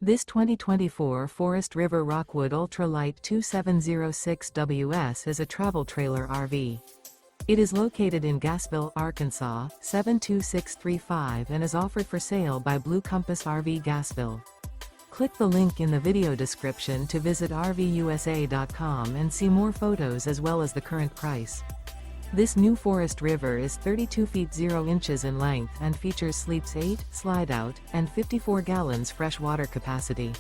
This 2024 Forest River Rockwood Ultralight 2706WS is a travel trailer RV. It is located in Gassville, Arkansas, 72635 and is offered for sale by Blue Compass RV Gassville. Click the link in the video description to visit RVUSA.com and see more photos as well as the current price. This new Forest River is 32 feet 0 inches in length and features sleeps 8, Slideout, and 54 gallons fresh water capacity.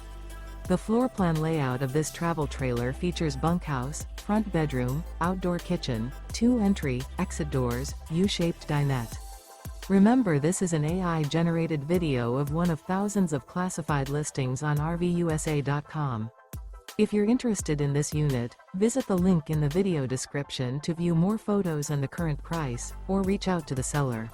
The floor plan layout of this travel trailer features bunkhouse, front bedroom, outdoor kitchen, 2 entry, exit doors, U-shaped dinette. Remember, this is an AI-generated video of one of thousands of classified listings on RVUSA.com. If you're interested in this unit, visit the link in the video description to view more photos and the current price, or reach out to the seller.